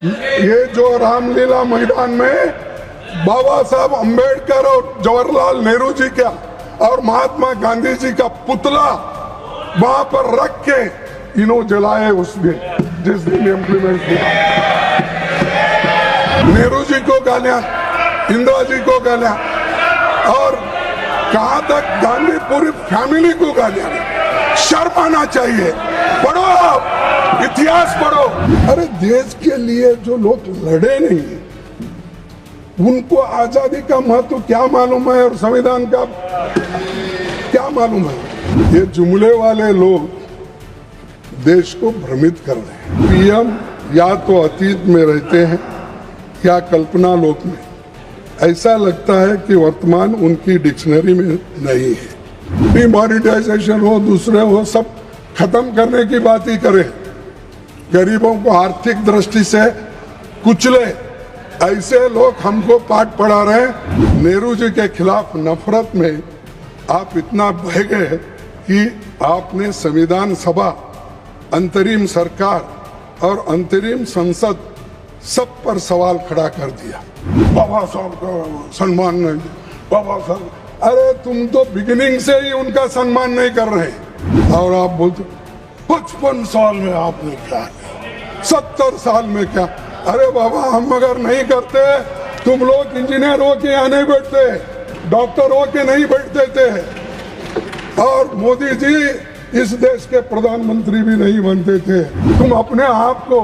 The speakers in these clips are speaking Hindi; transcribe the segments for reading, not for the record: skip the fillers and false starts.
ये जो रामलीला मैदान में बाबा साहब अंबेडकर और जवाहरलाल नेहरू जी का और महात्मा गांधी जी का पुतला वहां पर रख के इन्हों जलाए उस दिन जिस दिन इम्प्लीमेंट हुआ। नेहरू जी को गालियां, इंदिरा जी को गालियां और कहां तक गांधी पूरी फैमिली को गालियां। शर्म आना चाहिए। पढ़ो आप, इतिहास पढ़ो। अरे देश के लिए जो लोग लड़े नहीं उनको आजादी का महत्व क्या मालूम है और संविधान का क्या मालूम है। ये जुमले वाले लोग देश को भ्रमित कर रहे हैं। पीएम या तो अतीत में रहते हैं या कल्पना लोक में। ऐसा लगता है कि वर्तमान उनकी डिक्शनरी में नहीं है। डिमोनेटाइजेशन हो, दूसरे हो, सब खत्म करने की बात ही करें। गरीबों को आर्थिक दृष्टि से कुचले, ऐसे लोग हमको पाठ पढ़ा रहे हैं। नेहरू जी के खिलाफ नफरत में आप इतना बह गए कि आपने संविधान सभा, अंतरिम सरकार और अंतरिम संसद सब पर सवाल खड़ा कर दिया। बाबा साहब का सम्मान नहीं, बाबा साहब। अरे तुम तो बिगिनिंग से ही उनका सम्मान नहीं कर रहे और आप बोलते 55 साल में आपने क्या किया, 70 साल में क्या। अरे बाबा, हम अगर नहीं करते, तुम लोग इंजीनियर हो के यहाँ नहीं बैठते, डॉक्टर हो के नहीं बैठते थे और मोदी जी इस देश के प्रधानमंत्री भी नहीं बनते थे। तुम अपने आप को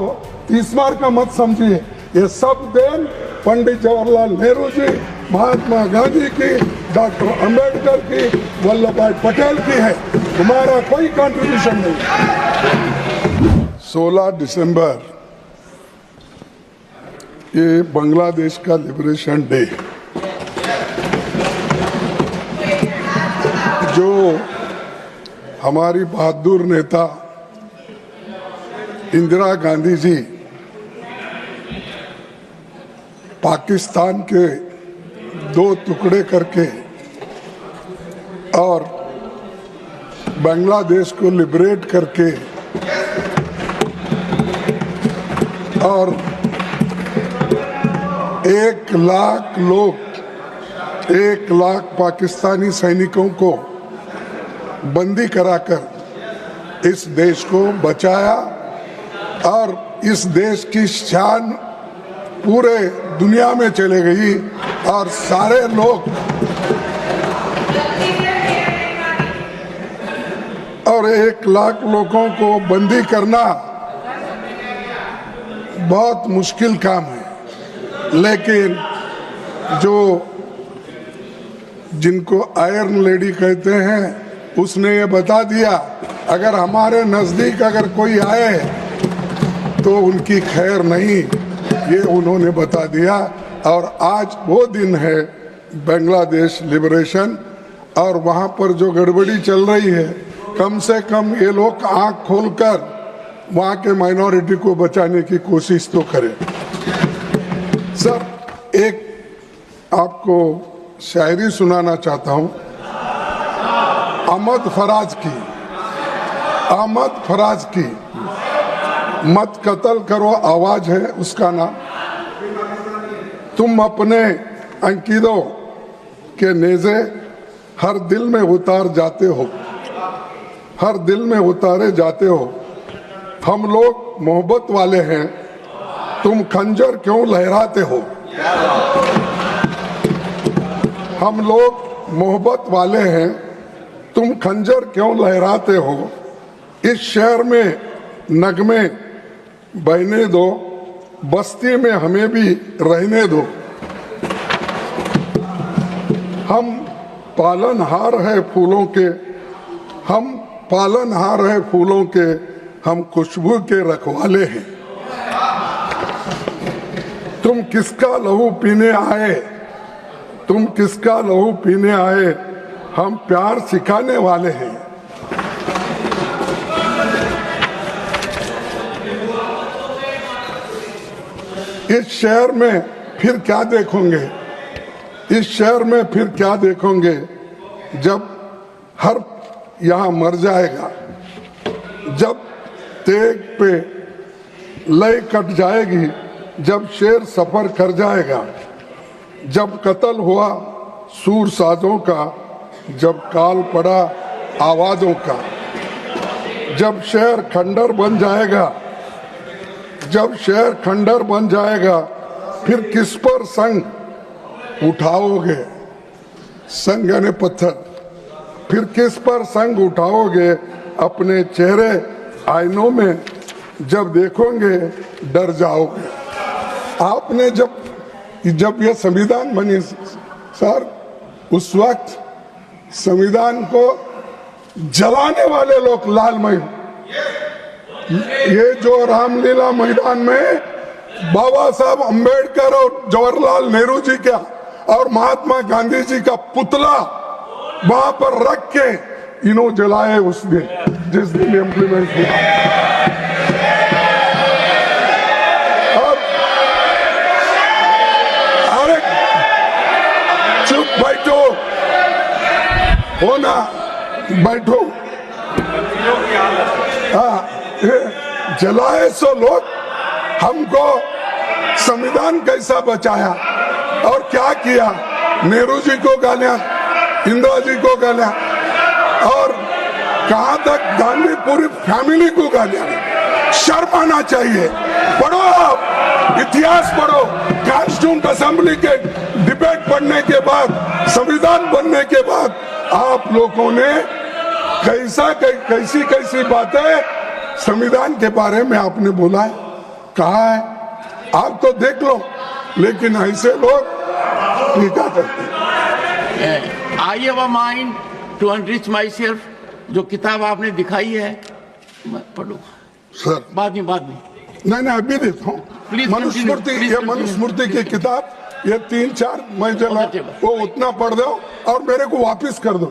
30 बार का मत समझिए। ये सब देन पंडित जवाहरलाल नेहरू जी, महात्मा गांधी की, डॉक्टर अंबेडकर की, वल्लभ भाई पटेल की है। तुम्हारा कोई कंट्रीब्यूशन नहीं। 16 दिसंबर ये बांग्लादेश का लिबरेशन डे, जो हमारी बहादुर नेता इंदिरा गांधी जी पाकिस्तान के 2 टुकड़े करके और बांग्लादेश को लिबरेट करके और 1 लाख लोग, 1 लाख पाकिस्तानी सैनिकों को बंदी कराकर इस देश को बचाया और इस देश की शान पूरे दुनिया में चले गई और सारे लोग और 1 लाख लोगों को बंदी करना बहुत मुश्किल काम है। लेकिन जो जिनको आयरन लेडी कहते हैं उसने ये बता दिया, अगर हमारे नजदीक अगर कोई आए तो उनकी खैर नहीं, ये उन्होंने बता दिया। और आज वो दिन है बांग्लादेश लिबरेशन, और वहाँ पर जो गड़बड़ी चल रही है, कम से कम ये लोग आंख खोलकर वहाँ के माइनॉरिटी को बचाने की कोशिश तो करें। सर, एक आपको शायरी सुनाना चाहता हूँ अहमद फराज की मत कत्ल करो आवाज है उसका नाम। तुम अपने अंकितों के नेज़े हर दिल में उतार जाते हो, हर दिल में उतारे जाते हो। हम लोग मोहब्बत वाले हैं, तुम खंजर क्यों लहराते हो। हम लोग मोहब्बत वाले हैं, तुम खंजर क्यों लहराते हो। इस शहर में नगमे बहने दो, बस्ती में हमें भी रहने दो। हम पालनहार है फूलों के, हम पालनहार है फूलों के, हम खुशबू के रखवाले हैं। तुम किसका लहू पीने आए, तुम किसका लहू पीने आए, हम प्यार सिखाने वाले हैं। इस शहर में फिर क्या देखोगे, इस शहर में फिर क्या देखोगे जब हर यहाँ मर जाएगा, जब तेग पे लय कट जाएगी जब शेर सफर कर जाएगा, जब कत्ल हुआ सूर साजों का, जब काल पड़ा आवाजों का, जब शहर खंडर बन जाएगा, जब शहर खंडर बन जाएगा, फिर किस पर संग उठाओगे? संग यानी पत्थर। फिर किस पर संग उठाओगे? अपने चेहरे आईनों में जब देखोगे डर जाओगे। आपने जब यह संविधान बनी सर, उस वक्त संविधान को जलाने वाले लोग लालमय, ये जो रामलीला मैदान में बाबा साहब अंबेडकर और जवाहरलाल नेहरू जी का और महात्मा गांधी जी का पुतला वहां पर रख के इन्हों जलाए उस दिन, जिस दिन इम्प्लीमेंट हुआ। और अरे चुप बैठो, हो ना, बैठो। हाँ, जलाए सो लोग, हमको संविधान कैसा बचाया और क्या किया? नेहरू जी को गालियां, इंदिरा जी को गालियां, और कहां तक गांधी पूरी फैमिली को गालियां। शर्म आना चाहिए। पढ़ो, इतिहास पढ़ो। कॉन्स्टिट्यूंट असेंबली के डिबेट पढ़ने के बाद, संविधान बनने के बाद आप लोगों ने कैसी बातें संविधान के बारे में आपने बोला है, कहा है। आप तो देख लो, लेकिन ऐसे लोग टीका करते हैं। I have a mind to enrich my self. जो किताब आपने दिखाई है पढ़ो सर। बाद में नहीं, अभी देता हूँ। मनुस्मृति, ये मनुस्मृति की किताब, ये 3-4 मैं जला वो उतना पढ़ दो और मेरे को वापस कर दो,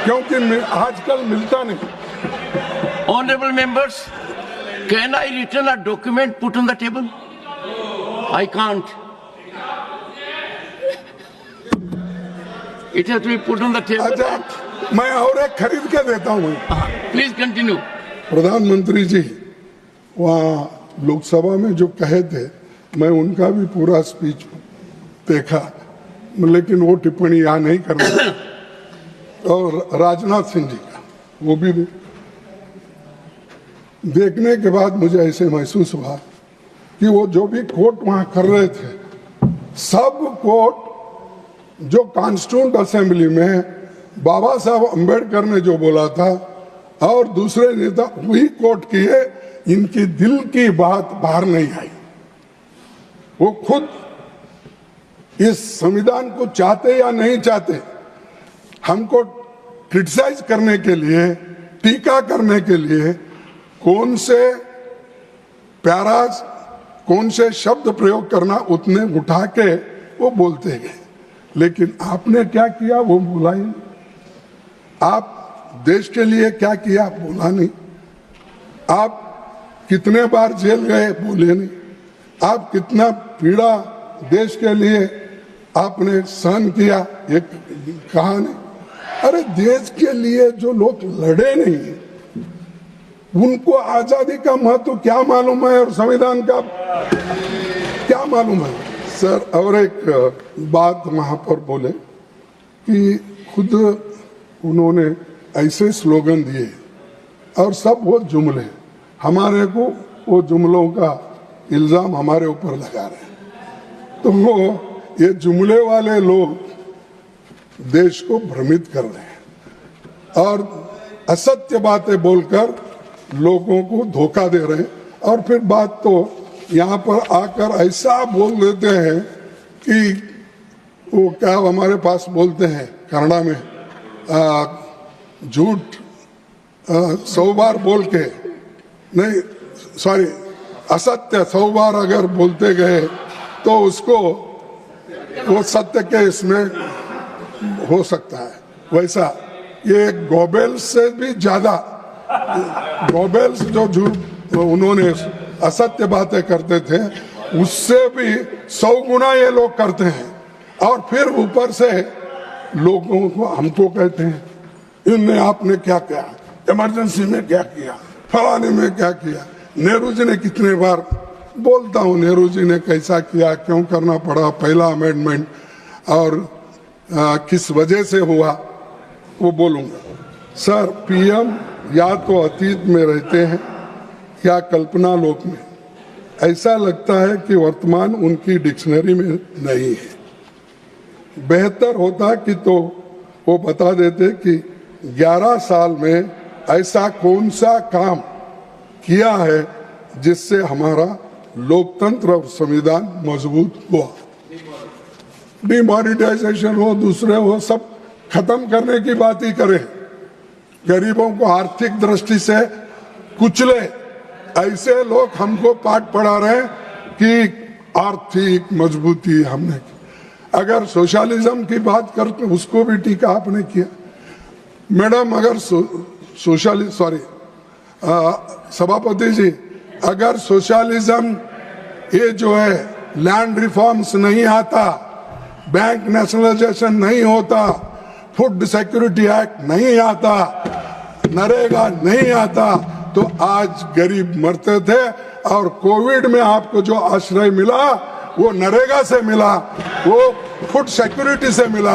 क्योंकि आजकल मिलता नहीं। Honorable members, can I return a document put on the table? I can't. It has to be put on the table. अच्छा, मैं और एक खरीद के देता हूँ। Please continue. प्रधानमंत्री जी वहाँ लोकसभा में जो कहे थे, मैं उनका भी पूरा स्पीच देखा, लेकिन वो टिप्पणी यहाँ नहीं करना। और राजनाथ सिंह जी का वो भी देखने के बाद मुझे ऐसे महसूस हुआ कि वो जो भी कोट वहां कर रहे थे, सब कोट जो कॉन्स्टिट्यूंट असेंबली में बाबा साहब अंबेडकर ने जो बोला था और दूसरे नेता वही कोट किए, इनकी दिल की बात बाहर नहीं आई। वो खुद इस संविधान को चाहते या नहीं चाहते, हमको क्रिटिसाइज करने के लिए, टीका करने के लिए कौन से पैराज, कौन से शब्द प्रयोग करना, उतने उठा के वो बोलते गए। लेकिन आपने क्या किया वो बोला ही नहीं। आप देश के लिए क्या किया बोला नहीं। आप कितने बार जेल गए बोले नहीं। आप कितना पीड़ा देश के लिए आपने सहन किया ये कहा नहीं। अरे देश के लिए जो लोग लड़े नहीं, उनको आजादी का महत्व क्या मालूम है और संविधान का क्या मालूम है? सर, और एक बात वहां पर बोले कि खुद उन्होंने ऐसे स्लोगन दिए और सब वो जुमले, हमारे को वो जुमलों का इल्जाम हमारे ऊपर लगा रहे हैं। तो वो ये जुमले वाले लोग देश को भ्रमित कर रहे हैं और असत्य बातें बोलकर लोगों को धोखा दे रहे हैं। और फिर बात तो यहाँ पर आकर ऐसा बोल देते हैं कि वो क्या हमारे पास बोलते हैं कन्नड़ा में, झूठ 100 बार बोल के, नहीं सॉरी, असत्य 100 बार अगर बोलते गए तो उसको वो सत्य के इसमें हो सकता है। वैसा ये गोबेल्स से भी ज्यादा, गोबेल्स जो झूठ उन्होंने असत्य बातें करते थे, उससे भी 100 गुना ये लोग करते हैं। और फिर ऊपर से लोगों को, हमको कहते हैं इनने आपने क्या किया, इमरजेंसी में क्या किया, फलाने में क्या किया। नेहरू जी ने कितने बार बोलता हूँ नेहरू जी ने कैसा किया, क्यों करना पड़ा पहला अमेंडमेंट और किस वजह से हुआ, वो बोलूँगा। सर, पीएम या तो अतीत में रहते हैं या कल्पना लोक में। ऐसा लगता है कि वर्तमान उनकी डिक्शनरी में नहीं है। बेहतर होता कि तो वो बता देते कि 11 साल में ऐसा कौन सा काम किया है जिससे हमारा लोकतंत्र और संविधान मजबूत हुआ। डिमोनेटाइजेशन हो, दूसरे हो, सब खत्म करने की बात ही करें, गरीबों को आर्थिक दृष्टि से कुचले। ऐसे लोग हमको पाठ पढ़ा रहे हैं कि आर्थिक मजबूती हमने की। अगर सोशलिज्म की बात करते उसको भी टीका आपने किया। मैडम, अगर सभापति जी, अगर सोशलिज्म ये जो है लैंड रिफॉर्म्स नहीं आता, बैंक नेशनलाइजेशन नहीं होता, फूड सिक्योरिटी एक्ट नहीं आता, नरेगा नहीं आता, तो आज गरीब मरते थे। और कोविड में आपको जो आश्रय मिला वो नरेगा से मिला, वो फूड सिक्योरिटी से मिला,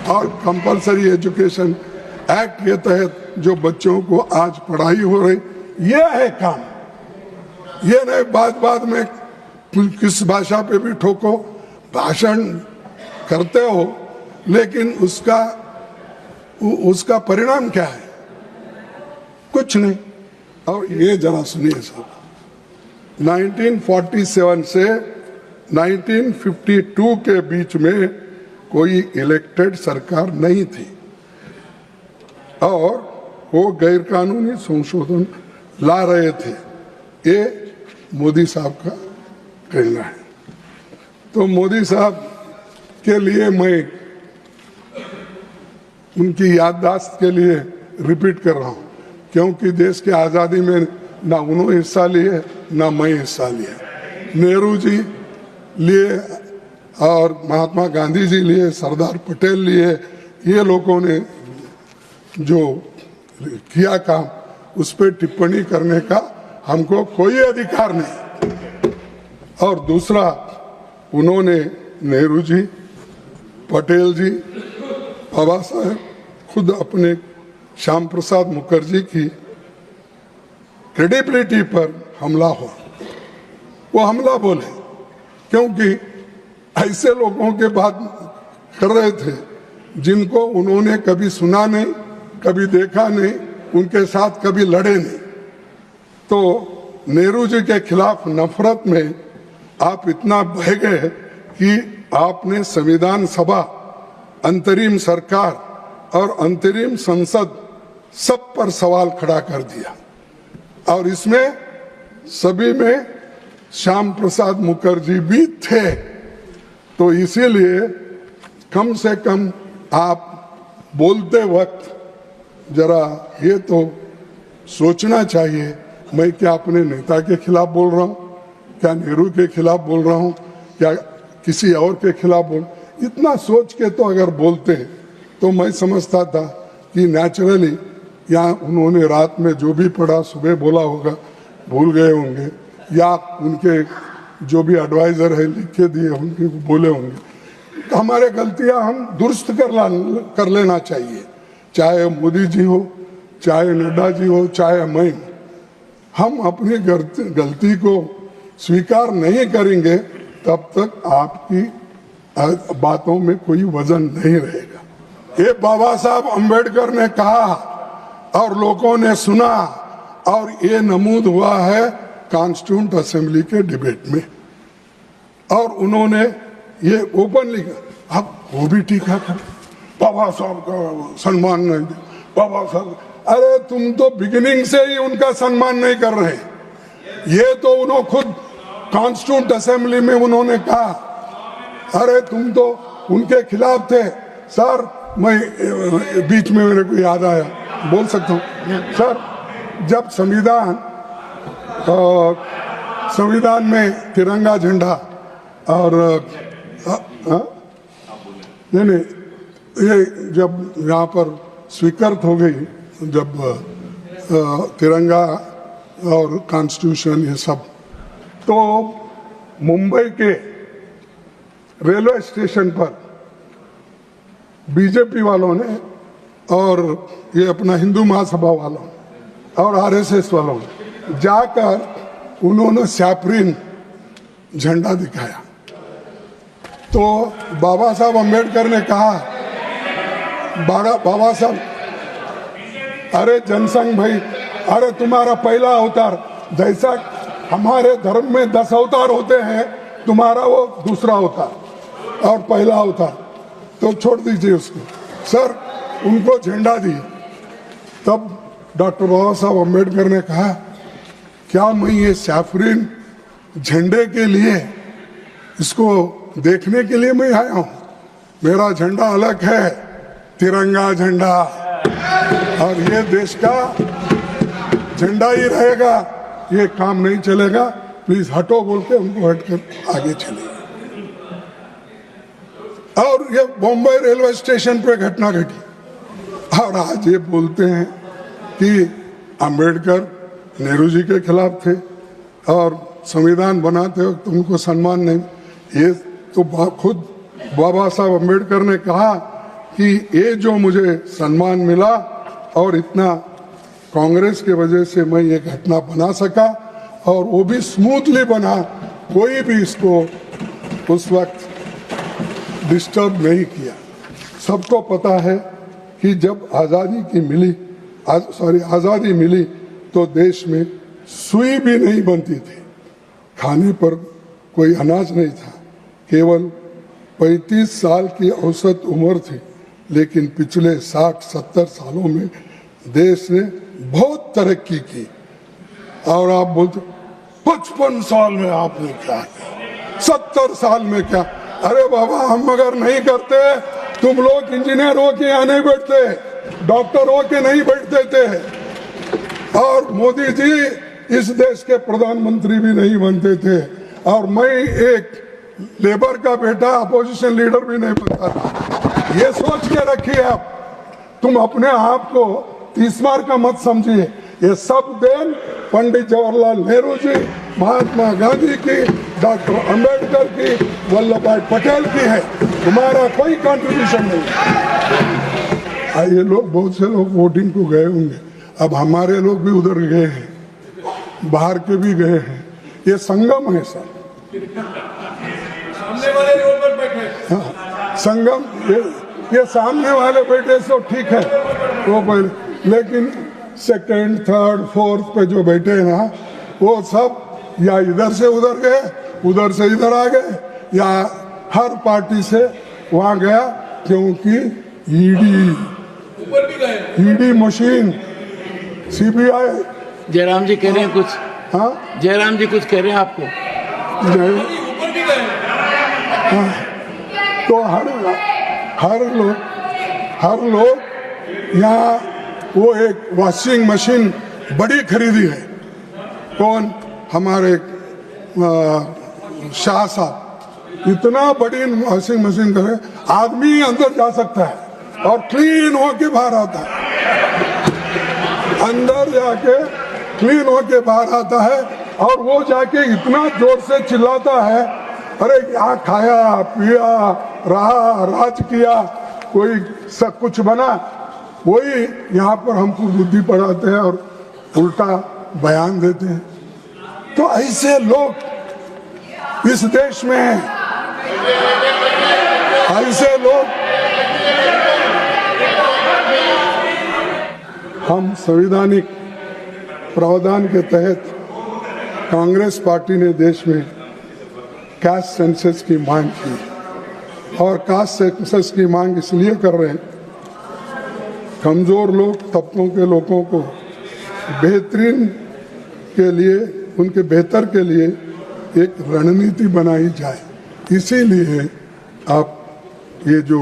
और कंपलसरी एजुकेशन एक्ट के तहत जो बच्चों को आज पढ़ाई हो रही, ये है काम। ये नहीं बात में किस भाषा पे भी ठोको, भाषण करते हो, लेकिन उसका परिणाम क्या है? कुछ नहीं। और ये जरा सुनिए साहब, 1947 से 1952 के बीच में कोई इलेक्टेड सरकार नहीं थी और वो गैर कानूनी संशोधन ला रहे थे। ये मोदी साहब का कहना है। तो मोदी साहब के लिए मैं उनकी याददाश्त के लिए रिपीट कर रहा हूँ, क्योंकि देश की आज़ादी में ना उन्होंने हिस्सा लिए ना मैं हिस्सा लिया। नेहरू जी लिए और महात्मा गांधी जी लिए, सरदार पटेल लिए, ये लोगों ने जो किया काम, उस पर टिप्पणी करने का हमको कोई अधिकार नहीं। और दूसरा, उन्होंने नेहरू जी, पटेल जी, बाबा साहेब खुद अपने श्याम प्रसाद मुखर्जी की क्रेडिबिलिटी पर हमला हो, वो हमला बोले, क्योंकि ऐसे लोगों के बात कर रहे थे जिनको उन्होंने कभी सुना नहीं, कभी देखा नहीं, उनके साथ कभी लड़े नहीं। तो नेहरू जी के खिलाफ नफरत में आप इतना बह गए कि आपने संविधान सभा, अंतरिम सरकार और अंतरिम संसद सब पर सवाल खड़ा कर दिया, और इसमें सभी में श्याम प्रसाद मुखर्जी भी थे। तो इसीलिए कम से कम आप बोलते वक्त जरा ये तो सोचना चाहिए, मैं क्या अपने नेता के खिलाफ बोल रहा हूँ, क्या नेहरू के खिलाफ बोल रहा हूँ, क्या किसी और के खिलाफ बोल। इतना सोच के तो अगर बोलते तो मैं समझता था कि नेचुरली या उन्होंने रात में जो भी पढ़ा सुबह बोला होगा, भूल गए होंगे, या उनके जो भी एडवाइजर है लिख के दिए होंगे, बोले होंगे। तो हमारे गलतियां हम दुरुस्त कर लेना चाहिए, चाहे मोदी जी हो, चाहे नड्डा जी हो, चाहे मैं। हम अपनी गलती को स्वीकार नहीं करेंगे तब तक आपकी बातों में कोई वजन नहीं रहेगा। ये बाबा साहब अम्बेडकर ने कहा और लोगों ने सुना, और ये नमूद हुआ है कॉन्स्टिट्यूएंट असेंबली के डिबेट में, और उन्होंने ये ओपनली कहा। अब वो भी टीका कर, बाबा साहब का सम्मान नहीं, बाबा साहब, अरे तुम तो बिगिनिंग से ही उनका सम्मान नहीं कर रहे। ये तो उन्होंने खुद कॉन्स्टिट्यूएंट असेंबली में उन्होंने कहा, अरे तुम तो उनके खिलाफ थे। सर, मैं बीच में मेरे को याद आया, बोल सकता हूँ सर, जब संविधान में तिरंगा झंडा और नहीं, ये जब यहाँ पर स्वीकृत हो गई, जब तिरंगा और कॉन्स्टिट्यूशन ये सब, तो मुंबई के रेलवे स्टेशन पर बीजेपी वालों ने और ये अपना हिंदू महासभा वालों और आरएसएस वालों ने जाकर उन्होंने सैपरीन झंडा दिखाया। तो बाबा साहब अम्बेडकर ने कहा, बाबा साहब, अरे जनसंघ भाई, अरे तुम्हारा पहला अवतार, जैसा हमारे धर्म में 10 अवतार होते हैं, तुम्हारा वो दूसरा अवतार और पहला अवतार, तो छोड़ दीजिए उसको। सर उनको झंडा दिए। तब डॉक्टर बाबा साहब अम्बेडकर ने कहा, क्या मैं ये सैफरीन झंडे के लिए, इसको देखने के लिए मैं आया हूं? मेरा झंडा अलग है, तिरंगा झंडा, और ये देश का झंडा ही रहेगा, ये काम नहीं चलेगा, प्लीज हटो बोल के उनको हटकर आगे चले। और ये बॉम्बे रेलवे स्टेशन पे घटना घटी, और आज ये बोलते हैं कि अंबेडकर नेहरू जी के खिलाफ थे और संविधान बनाते वक्त उनको सम्मान नहीं। ये तो खुद बाबा साहब अम्बेडकर ने कहा कि ये जो मुझे सम्मान मिला और इतना कांग्रेस के वजह से मैं ये घटना बना सका, और वो भी स्मूथली बना, कोई भी इसको उस वक्त डिस्टर्ब नहीं किया। सबको पता है कि जब आज़ादी मिली तो देश में सुई भी नहीं बनती थी, खाने पर कोई अनाज नहीं था, केवल 35 साल की औसत उम्र थी, लेकिन पिछले 60-70 सालों में देश ने बहुत तरक्की की। और आप बोलते 55 साल में आपने क्या किया, 70 साल में क्या? अरे बाबा, हम अगर नहीं करते, तुम लोग इंजीनियर हो के यहाँ नहीं बैठते, डॉक्टर हो के नहीं बैठते थे, और मोदी जी इस देश के प्रधानमंत्री भी नहीं बनते थे, और मैं एक लेबर का बेटा अपोजिशन लीडर भी नहीं बनता था। ये सोच के रखिए आप, तुम अपने आप को 30 बार का मत समझिए। ये सब देन पंडित जवाहरलाल नेहरू जी, महात्मा गांधी की, डॉक्टर अंबेडकर की, वल्लभ भाई पटेल की है, तुम्हारा कोई कंट्रीब्यूशन नहीं। ये लोग, बहुत से लोग वोटिंग को गए होंगे, अब हमारे लोग भी उधर गए हैं, बाहर के भी गए हैं, ये संगम है सर, सामने वाले रोड पर बैठे। हाँ, संगम, ये सामने वाले बैठे तो ठीक है, वो पहले, लेकिन सेकंड, थर्ड, फोर्थ पे जो बैठे हैं ना, वो सब या इधर से उधर गए, उधर से इधर आ गए, या हर पार्टी से वहां गया, क्योंकि ईडी मशीन, सीबीआई। जयराम जी कह रहे हैं कुछ। हाँ, जयराम जी कुछ कह रहे हैं आपको। हाँ, तो हर लोग यहाँ, वो एक वॉशिंग मशीन बड़ी खरीदी है, कौन? हमारे शाह साहब, इतना बड़ी वॉशिंग मशीन करे, आदमी अंदर जा सकता है और क्लीन होके बाहर आता है, अंदर जाके क्लीन होके बाहर आता है, और वो जाके इतना जोर से चिल्लाता है, अरे यहाँ खाया पिया रहा, राज किया, कोई सब कुछ बना। वही यहाँ पर हमको बुद्धि पढ़ाते हैं और उल्टा बयान देते हैं। तो ऐसे लोग इस देश में हैं, ऐसे लोग। हम संवैधानिक प्रावधान के तहत कांग्रेस पार्टी ने देश में कास्ट सेंसस की मांग की, और कास्ट सेंसस की मांग इसलिए कर रहे हैं, कमजोर लोग, तबकों के लोगों को बेहतरीन के लिए, उनके बेहतर के लिए एक रणनीति बनाई जाए। इसीलिए आप ये जो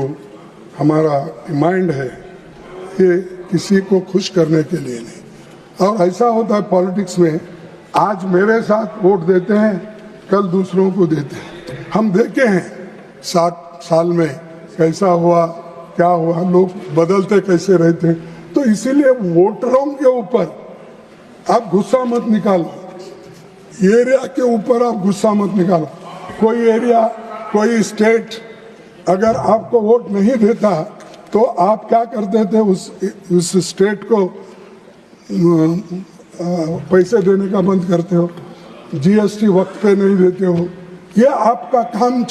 हमारा डिमांड है, ये किसी को खुश करने के लिए नहीं। और ऐसा होता है पॉलिटिक्स में, आज मेरे साथ वोट देते हैं, कल दूसरों को देते हैं। हम देखे हैं 60 साल में कैसा हुआ, क्या हुआ, लोग बदलते कैसे रहते हैं। तो इसीलिए वोटरों के ऊपर आप गुस्सा मत निकालो, एरिया के ऊपर आप गुस्सा मत निकालो। कोई एरिया, कोई स्टेट अगर आपको वोट नहीं देता तो आप क्या करते थे, उस स्टेट को पैसे देने का बंद करते हो, जीएसटी वक्त पे नहीं देते हो, ये आपका काम